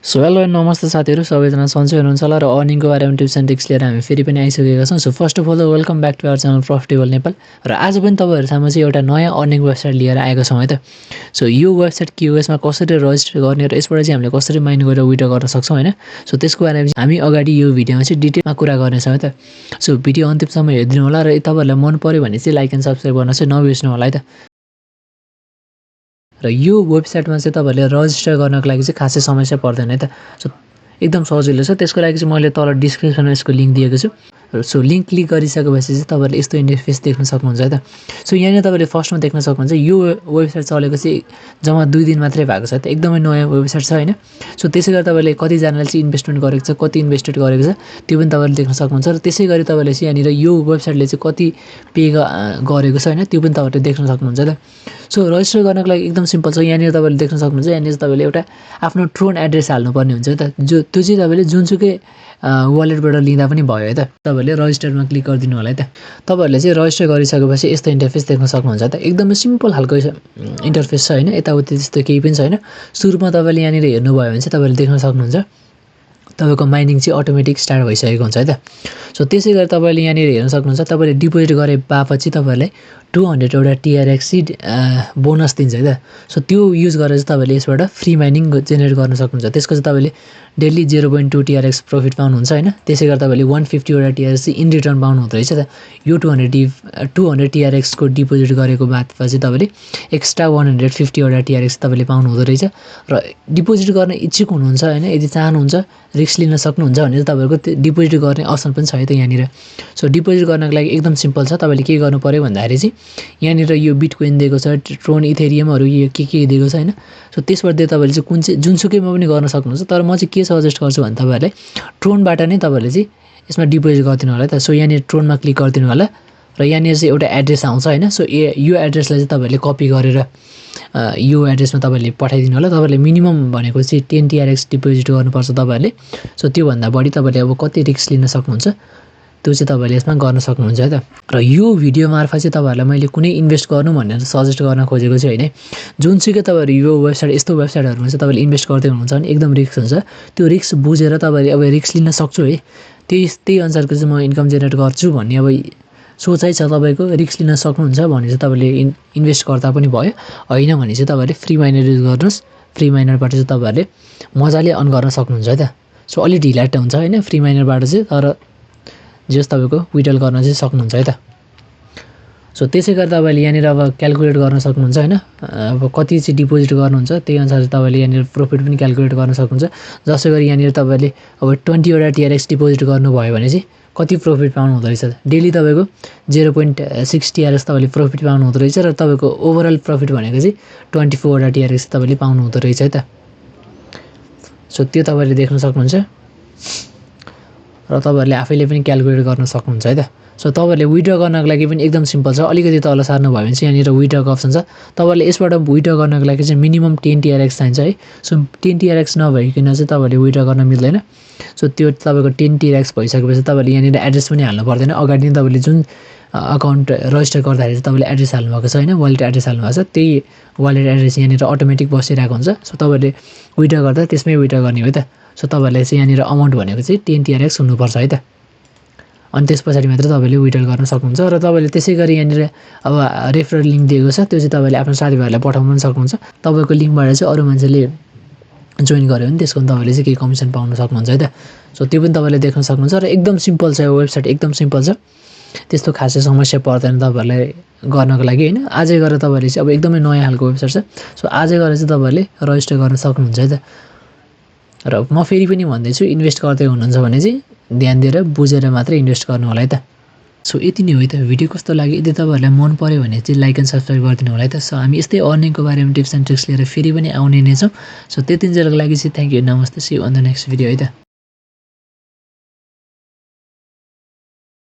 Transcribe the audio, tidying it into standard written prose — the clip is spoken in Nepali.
सो हेलो एन्ड नमस्ते साथीहरू, सबैजना सन्चै हुनुहुन्छ होला र अर्निङको बारेमा टिप्स एन्ड ट्रिक्स लिएर हामी फेरि पनि आइसकेका छौँ। So first of all welcome back to our channel profitable Nepal. र आज पनि तपाईँहरू सामु चाहिँ एउटा नयाँ अर्निङ वेबसाइट लिएर आएको छौँ है त। सो यो वेबसाइट के हो, यसमा कसरी रजिस्टर गर्ने र यसबाट चाहिँ हामीले कसरी माइन गरेर विड्र गर्न सक्छौँ होइन। सो त्यसको बारेमा हामी अगाडि यो भिडियोमा चाहिँ डिटेलमा कुरा गर्नेछौँ है त। सो भिडियो अन्तिमसम्म हेरिदिनु होला र तपाईँहरूलाई मन पऱ्यो भने चाहिँ लाइक एन्ड सब्सक्राइब गर्न चाहिँ नबिर्स्नु होला है त। र यो वेबसाइटमा चाहिँ तपाईँहरूले रजिस्टर गर्नको लागि चाहिँ खासै समस्या पर्दैन है त। सो एकदम सजिलो छ। त्यसको लागि चाहिँ मैले तल डिस्क्रिप्सनमा यसको लिङ्क दिएको छु। सो लिङ्क क्लिक गरिसकेपछि चाहिँ तपाईँले यस्तो इन्टरफेस देख्न सक्नुहुन्छ है त। सो यहाँनिर तपाईँले फर्स्टमा देख्न सक्नुहुन्छ यो वेबसाइट चलेको चाहिँ जम्मा 2 दिन मात्रै भएको छ है त। एकदमै नयाँ वेबसाइट छ होइन। सो त्यसै गरी तपाईँले कतिजनाले चाहिँ इन्भेस्टमेन्ट गरेको छ, कति इन्भेस्टेड गरेको छ त्यो पनि तपाईँले देख्न सक्नुहुन्छ। र त्यसै गरी तपाईँले चाहिँ यहाँनिर यो वेबसाइटले चाहिँ कति पे गरेको छ होइन त्यो पनि तपाईँले देख्न सक्नुहुन्छ त। सो रजिस्टर गर्नको लागि एकदम सिम्पल छ। यहाँनिर तपाईँले देख्न सक्नुहुन्छ, यहाँनिर तपाईँले एउटा आफ्नो ट्रोन एड्रेस हाल्नुपर्ने हुन्छ है त। त्यो चाहिँ तपाईँले जुनसुकै वालेटबाट लिँदा पनि भयो है त। तपाईँहरूले रजिस्टरमा क्लिक गरिदिनु होला है त। तपाईँहरूले चाहिँ रजिस्टर गरिसकेपछि यस्तो इन्टरफेस देख्न सक्नुहुन्छ है त। एकदमै सिम्पल खालको इन्टरफेस छ होइन, यताउति त्यस्तो केही पनि छैन। सुरुमा तपाईँले यहाँनिर हेर्नुभयो भने चाहिँ तपाईँले देख्न सक्नुहुन्छ तपाईँको माइनिङ चाहिँ अटोमेटिक स्टार्ट भइसकेको हुन्छ है त। सो त्यसै गरी तपाईँले यहाँनिर हेर्न सक्नुहुन्छ, तपाईँले डिपोजिट गरे बापत चाहिँ तपाईँलाई 200 एउटा TRX बोनस दिन्छ है त। सो त्यो युज गरेर चाहिँ तपाईँले यसबाट फ्री माइनिङ जेनेरेट गर्न सक्नुहुन्छ। त्यसको चाहिँ तपाईँले डेली 0.2 TRX प्रफिट पाउनुहुन्छ होइन। त्यसै गरी तपाईँले 150 एउटा TRX चाहिँ इन रिटर्न पाउनु हुँदो रहेछ त। यो 200 TRX को डिपोजिट गरेको बादपछि तपाईँले एक्स्ट्रा 150 एउटा TRX तपाईँले पाउनु हुँदो रहेछ। र डिपोजिट गर्न इच्छुक हुनुहुन्छ होइन, यदि चाहनुहुन्छ रिस्क लिन सक्नुहुन्छ भने चाहिँ तपाईँको डिपोजिट गर्ने अप्सन पनि छ है त यहाँनिर। सो डिपोजिट गर्नको लागि एकदम सिम्पल छ। तपाईँले के गर्नु पऱ्यो भन्दाखेरि चाहिँ यहाँनिर यो बिटकोइन दिएको छ, ट्रोन, इथेरियमहरू यो के दिएको छ होइन। सो त्यसबाट तपाईँले चाहिँ कुन चाहिँ जुनसुकैमा पनि गर्न सक्नुहुन्छ। तर म चाहिँ के सजेस्ट गर्छु भने तपाईँहरूलाई ट्रोनबाट नै तपाईँले चाहिँ यसमा डिपोजिट गरिदिनु होला है त। सो यहाँनिर ट्रोनमा क्लिक गरिदिनु होला र यहाँनिर चाहिँ एउटा एड्रेस आउँछ होइन। सो यो एड्रेसलाई चाहिँ तपाईँहरूले कपी गरेर यो एड्रेसमा तपाईँले पठाइदिनु होला। तपाईँले मिनिमम भनेको चाहिँ 10 TRX डिपोजिट गर्नुपर्छ तपाईँहरूले। सो त्योभन्दा बढी तपाईँले अब कति रिस्क लिन सक्नुहुन्छ त्यो चाहिँ तपाईँले यसमा गर्न सक्नुहुन्छ है त। र यो भिडियो मार्फत चाहिँ तपाईँहरूलाई मैले कुनै इन्भेस्ट गर्नु भनेर सजेस्ट गर्न खोजेको चाहिँ होइन। जुनसुकै तपाईँहरू यो वेबसाइट यस्तो वेबसाइटहरूमा चाहिँ तपाईँले इन्भेस्ट गर्दै हुनुहुन्छ भने एकदम रिस्क हुन्छ। त्यो रिस्क बुझेर तपाईँले अब रिस्क लिन सक्छु है, त्यही अनुसारको चाहिँ म इन्कम जेनेरेट गर्छु भन्ने अब सोचाइ छ तपाईँको, रिस्क लिन सक्नुहुन्छ भने चाहिँ तपाईँले इन्भेस्ट गर्दा पनि भयो, होइन भने चाहिँ तपाईँले फ्री माइनर युज गर्नुहोस्। फ्री माइनरबाट चाहिँ तपाईँहरूले मजाले अर्न गर्न सक्नुहुन्छ है त। सो अलि ढिला हुन्छ होइन फ्री माइनरबाट चाहिँ, तर जस तपाईँको विड्रल गर्न चाहिँ सक्नुहुन्छ है त। सो त्यसै गरी तपाईँले यहाँनिर अब क्यालकुलेट गर्न सक्नुहुन्छ होइन, अब कति चाहिँ डिपोजिट गर्नुहुन्छ त्यही अनुसार चाहिँ तपाईँले यहाँनिर प्रफिट पनि क्यालकुलेट गर्न सक्नुहुन्छ। जसै गरी यहाँनिर तपाईँले अब 20 एउटा TRX डिपोजिट गर्नुभयो भने चाहिँ कति प्रफिट पाउनु हुँदो रहेछ। डेली तपाईँको 0.6 TRX तपाईँले प्रफिट पाउनु हुँदो रहेछ र तपाईँको ओभरअल प्रफिट भनेको चाहिँ 24 वटा TRX तपाईँले पाउनु हुँदो रहेछ है त। सो त्यो तपाईँले देख्न सक्नुहुन्छ र तपाईँहरूले आफैले पनि क्यालकुलेट गर्न सक्नुहुन्छ है त। सो तपाईँहरूले विड्र गर्नको लागि पनि एकदम सिम्पल छ। अलिकति तल सार्नु भयो भने चाहिँ यहाँनिर विड्रको अप्सन छ। तपाईँहरूले यसबाट विड्र गर्नको लागि चाहिँ मिनिमम 10 TRX चाहिन्छ है। सो 10 TRX नभइकन चाहिँ तपाईँहरूले विड्र गर्न मिल्दैन। सो त्यो तपाईँको 10 TRX भइसकेपछि तपाईँले यहाँनिर एड्रेस पनि हाल्नु पर्दैन। अगाडि नै तपाईँले जुन अकाउन्ट रजिस्टर गर्दाखेरि चाहिँ तपाईँले एड्रेस हाल्नुभएको छ होइन, वालेट एड्रेस हाल्नुभएको छ, त्यही वालेट एड्रेस यहाँनिर अटोमेटिक बसिरहेको हुन्छ। सो तपाईँले विड्र गर्दा त्यसमै विड्र गर्ने हो त। सो तपाईँहरूले चाहिँ यहाँनिर अमाउन्ट भनेको चाहिँ 10 TRX हुनुपर्छ है त। अनि त्यस पछाडि मात्र तपाईँले विड्रल गर्न सक्नुहुन्छ। र तपाईँले त्यसै गरी यहाँनिर अब रेफरल लिङ्क दिएको छ, त्यो चाहिँ तपाईँले आफ्नो साथीभाइहरूलाई पठाउन पनि सक्नुहुन्छ। तपाईँको लिङ्कबाट चाहिँ अरू मान्छेले जोइन गर्यो भने त्यसको पनि तपाईँले चाहिँ केही कमिसन पाउन सक्नुहुन्छ है त। सो त्यो पनि तपाईँले देख्न सक्नुहुन्छ। र एकदम सिम्पल छ यो वेबसाइट, एकदम सिम्पल छ। त्यस्तो खासै समस्या पर्दैन तपाईँहरूलाई गर्नको लागि होइन। आजै गरेर तपाईँहरूले चाहिँ अब एकदमै नयाँ खालको वेबसाइट छ। सो आजै गरेर चाहिँ तपाईँहरूले रजिस्टर गर्न सक्नुहुन्छ है त। र म फेरि पनि भन्दैछु, इन्भेस्ट गर्दै हुनुहुन्छ भने चाहिँ ध्यान दिएर बुझेर मात्रै इन्भेस्ट गर्नु होला है त। सो यति नै हो है त। भिडियो कस्तो लाग्यो, यदि तपाईँहरूलाई मन पऱ्यो भने चाहिँ लाइक एन्ड सब्सक्राइब गरिदिनु होला है त। सो हामी यस्तै अर्निङको बारेमा टिप्स एन्ड ट्रिक्स लिएर फेरि पनि आउने नै छौँ। सो त्यतिन्जेलको लागि चाहिँ थ्याङ्क यू, नमस्ते, see you on the next video है त।